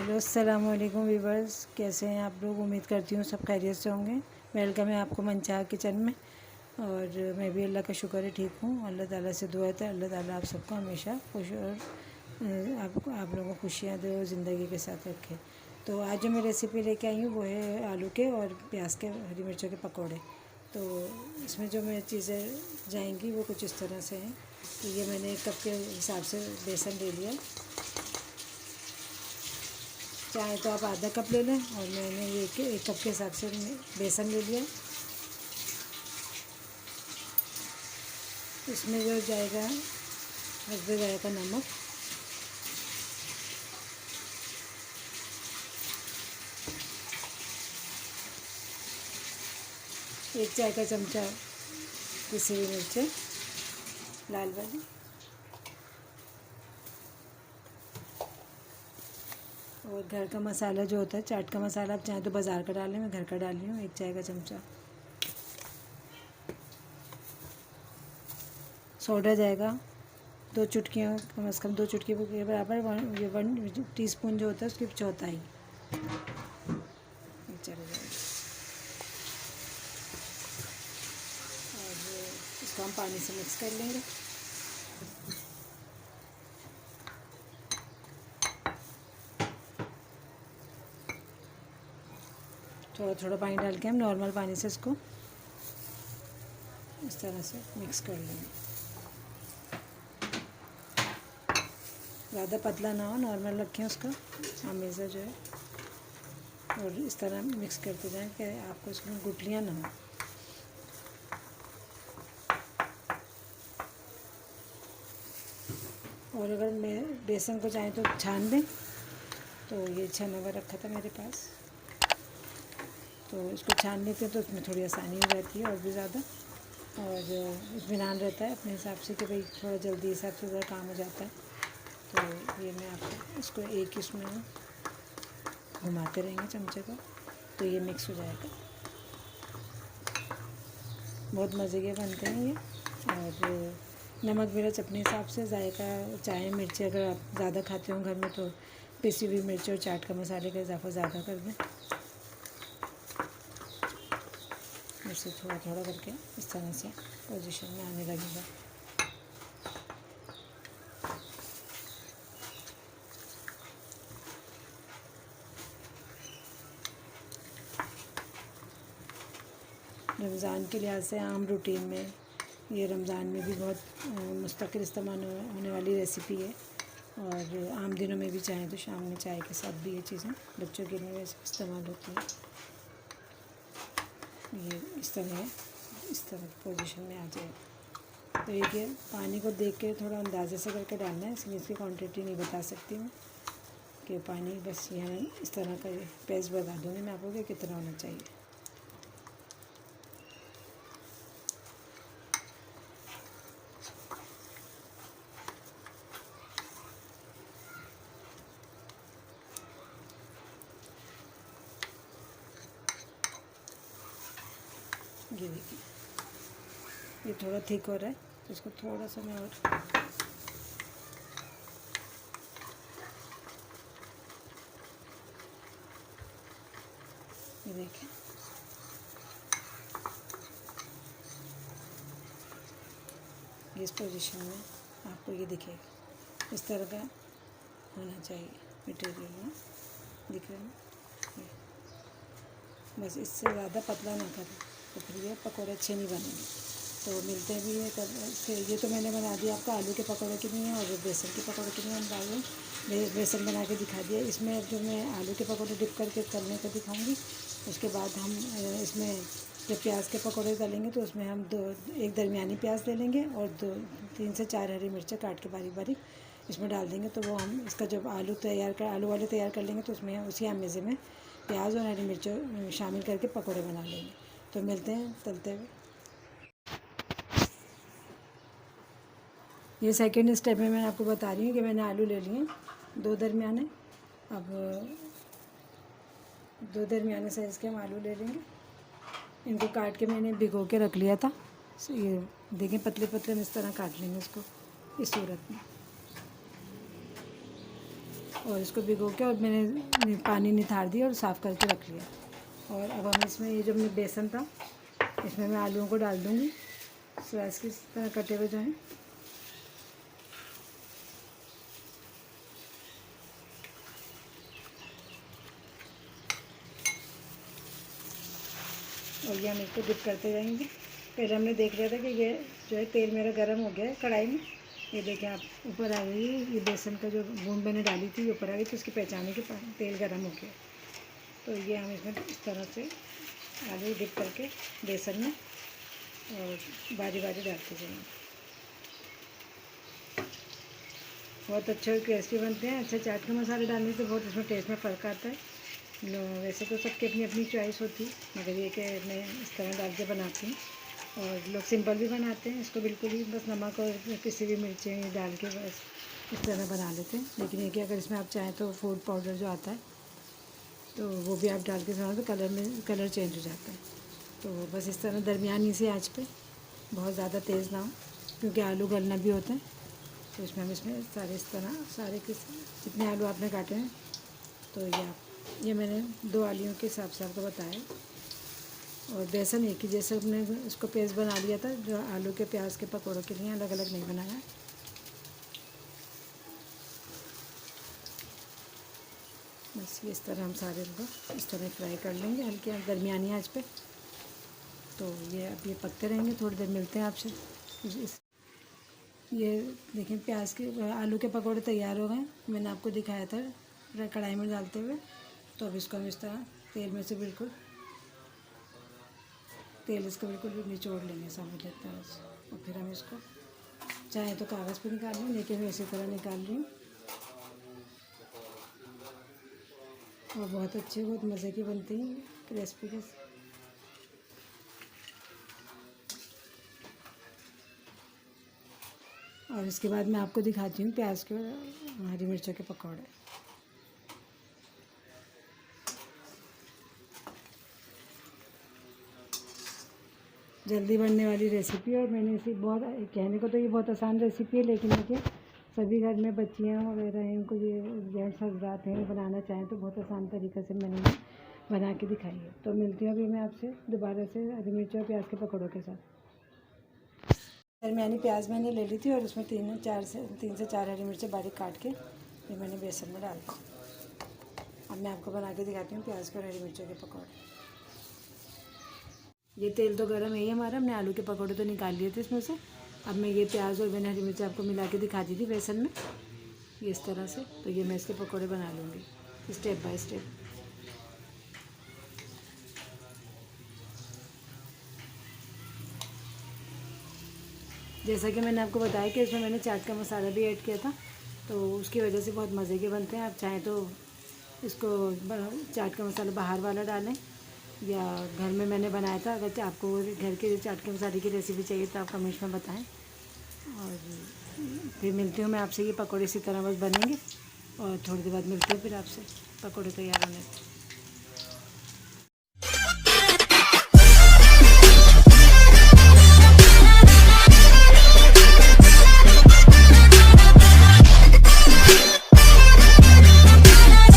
Hello अस्सलाम वालेकुम viewers, कैसे हैं आप लोग। उम्मीद करती हूँ सब खैरियत से होंगे। वेलकम है आपको मनचाहा किचन में। और मैं भी अल्लाह का शुक्र है ठीक हूँ। अल्लाह ताला से दुआ है अल्लाह ताला आप सबको हमेशा खुश और आप लोगों को खुशियाँ दे और ज़िंदगी के साथ रखे। तो आज जो मैं रेसिपी लेके आई हूँ वो है आलू के और प्याज के हरी मिर्चों के पकौड़े। तो इसमें जो मैं चीज़ें जाएंगी वो कुछ इस तरह से हैं। तो ये मैंने 1 कप के हिसाब से बेसन ले लिया, चाहे तो आप आधा कप ले लें, और मैंने ये 1 कप के हिसाब से बेसन ले लिया। इसमें जो जाएगा हस्बे जाएगा नमक, एक चाय का चमचा पिसी हुई मिर्चें लाल वाली, और घर का मसाला जो होता है चाट का मसाला, आप चाहे तो बाज़ार का डालें, मैं घर का डाल रही हूँ 1 चाय का चमचा। सोडा जाएगा 2 चुटकियाँ, कम से कम 2 चुटकी के बराबर। 1 टीस्पून जो होता है उसकी चौथाई चला जाएगा। और इसको हम पानी से मिक्स कर लेंगे। थोड़ा थोड़ा पानी डाल के हम नॉर्मल पानी से इसको इस तरह से मिक्स कर लेंगे। ज़्यादा पतला ना हो, नॉर्मल रखें उसका हमेशा जो है, और इस तरह मिक्स करते जाएं कि आपको इसमें गुठलियाँ ना हो। और अगर मैं बेसन को चाहें तो छान दें, तो ये छना हुआ रखा था मेरे पास, तो इसको छान लेते हैं तो उसमें थोड़ी आसानी हो जाती है और भी ज़्यादा। और इत्मीनान रहता है अपने हिसाब से कि भाई थोड़ा जल्दी हिसाब से ज़रा काम हो जाता है। तो ये मैं आपको इसको एक इसमें घुमाते रहेंगे चमचे को, तो ये मिक्स हो जाएगा। बहुत मज़े के बनते हैं ये। और नमक मिर्च अपने हिसाब से, जायका चाहे मिर्ची अगर आप ज़्यादा खाते हो घर में तो पिसी हुई मिर्च और चाट का मसाले का इजाफा ज़्यादा कर दें। ऐसे थोड़ा थोड़ा करके इस तरह से पोजीशन में आने लगेगा। रमज़ान के लिहाज से आम रूटीन में ये रमज़ान में भी बहुत मुस्तकिल इस्तेमाल होने वाली रेसिपी है। और आम दिनों में भी चाहें तो शाम में चाय के साथ भी ये चीज़ें बच्चों के लिए वैसे इस्तेमाल होती हैं। ये इस तरह है, इस तरह की पोजीशन में आ जाएगा। तो ये पानी को देख के थोड़ा अंदाजे से करके डालना है, इसलिए इसकी क्वांटिटी नहीं बता सकती मैं कि पानी, बस यहाँ इस तरह का पेस्ट बता दूँगी मैं आपको कि कितना होना चाहिए। ये देखिए ये थोड़ा थिक हो रहा है, तो इसको थोड़ा सा मैं और ये देखिए इस पोजीशन में आपको ये दिखेगा, इस तरह का होना चाहिए मटेरियल में, दिख रहा है। बस इससे ज़्यादा पतला ना करें तो फिर ये पकौड़े अच्छे नहीं बनेंगे। तो मिलते भी है फिर। ये तो मैंने बना दिया आपका आलू के पकौड़े के लिए, और बेसन के पकौड़े के लिए हम डालें बेसन बना के दिखा दिया। इसमें जो मैं आलू के पकौड़े डिप करके तलने को दिखाऊंगी, उसके बाद हम इसमें जब प्याज के पकौड़े तलेंगे तो उसमें हम एक दरमियानी प्याज ले लेंगे और 3 से 4 हरी मिर्चें काट के बारीक बारीक इसमें डाल देंगे। तो वो हम इसका जब आलू वाले तैयार कर लेंगे तो उसमें उसी अमेज़े में प्याज और हरी मिर्चों शामिल करके पकौड़े बना लेंगे। तो मिलते हैं तलते हुए। ये सेकंड स्टेप में मैं आपको बता रही हूँ कि मैंने आलू ले लिए 2 दरमियाने। अब 2 दरमियाने साइज़ के हम आलू ले लेंगे। इनको काट के मैंने भिगो के रख लिया था। ये देखें पतले पतले इस तरह काट लेंगे इसको, इस सूरत में। और इसको भिगो के और मैंने पानी निथार दिया और साफ़ करके रख लिया। और अब हम इसमें ये जो मैं बेसन था इसमें मैं आलूओं को डाल दूँगी, स्लाइस की तरह कटे हुए जो हैं। और ये हम इसको डिप करते जाएंगे। पहले हमने देख लिया था कि ये जो है तेल मेरा गर्म हो गया है कढ़ाई में। ये देखें आप, ऊपर आ गई है, ये बेसन का जो बूंद मैंने डाली थी ऊपर आ गई, तो उसकी पहचान है कि तेल गर्म हो गया। तो ये हम इसमें इस तरह से आलू डिप करके बेसन में और बारी बारी डालते जाएंगे। बहुत अच्छे और टेस्टी बनते हैं। अच्छा, चाट के मसाले डालने से बहुत इसमें टेस्ट में फ़र्क आता है। वैसे तो सबकी अपनी अपनी चॉइस होती, मगर ये कि मैं इस तरह डाल के बनाती हूँ। और लोग सिंपल भी बनाते हैं इसको, बिल्कुल ही बस नमक और किसी भी मिर्चें डाल के बस इस तरह बना लेते हैं। लेकिन ये कि अगर इसमें आप चाहें तो फूड पाउडर जो आता है तो वो भी आप डाल के बनाओ तो कलर चेंज हो जाता है। तो बस इस तरह दरमियानी सी आँच पे, बहुत ज़्यादा तेज़ ना हो क्योंकि आलू गलना भी होता है। तो इसमें हम सारे इस तरह सारे जितने आलू आपने काटे हैं, तो ये मैंने 2 आलूओं के हिसाब से आपको बताया। और बेसन एक ही जैसे हमने इसको पेस्ट बना लिया था, जो आलू के प्याज के पकौड़ों के लिए, अलग अलग नहीं बनाया। बस इस तरह हम सारे को इस तरह फ्राई कर लेंगे हल्की दरमियानी आंच पे। तो ये अब ये पकते रहेंगे, थोड़ी देर मिलते हैं आपसे। ये देखें, प्याज के आलू के पकौड़े तैयार हो गए। मैंने आपको दिखाया था कढ़ाई में डालते हुए। तो अब इसको हम इस तरह तेल में से बिल्कुल निचोड़ लेंगे समझ लेते हैं। और फिर हम इसको चाहे तो कागज़ पे निकाल लें, लेकिन मैं इसी तरह निकाल रही हूँ। और बहुत अच्छे, बहुत मज़े की बनती हैं क्रिस्पी के। और इसके बाद मैं आपको दिखाती हूँ प्याज के हरी मिर्चों के पकौड़े। जल्दी बनने वाली रेसिपी, और मैंने इसे बहुत, कहने को तो ये बहुत आसान रेसिपी है, लेकिन देखिए सभी घर में बच्चियाँ वगैरह हैं, उनको ये जेंट्स हज़रात हैं, बनाना चाहें तो बहुत आसान तरीक़े से मैंने बना के दिखाई है। तो मिलती हूँ अभी मैं आपसे दोबारा से हरी मिर्च और प्याज के पकौड़ों के साथ। दरमियानी प्याज मैंने ले ली थी और उसमें 3 से 4 हरी मिर्चें बारीक काट के ये मैंने बेसन में डाल दी। अब मैं आपको बना के दिखाती हूँ प्याज के और हरी मिर्चों के पकौड़े। ये तेल तो गर्म है ही हमारा, हमने आलू के पकौड़े तो निकाल लिए थे इसमें से। अब मैं ये प्याज और मैंने हरी मिर्च आपको मिला के दिखा दी थी बेसन में, ये इस तरह से। तो ये मैं इसके पकौड़े बना लूँगी स्टेप बाय स्टेप। जैसा कि मैंने आपको बताया कि इसमें मैंने चाट का मसाला भी ऐड किया था, तो उसकी वजह से बहुत मज़े के बनते हैं। आप चाहें तो इसको चाट का मसाला बाहर वाला डालें, या घर में मैंने बनाया था। अगर आपको घर के चाट के मसाले की रेसिपी चाहिए तो आप कमेंट्स में बताएं। और फिर मिलती हूँ मैं आपसे। ये पकौड़े इसी तरह बस बनेंगे और थोड़ी देर बाद मिलती हूँ फिर आपसे पकौड़े तैयार होने से।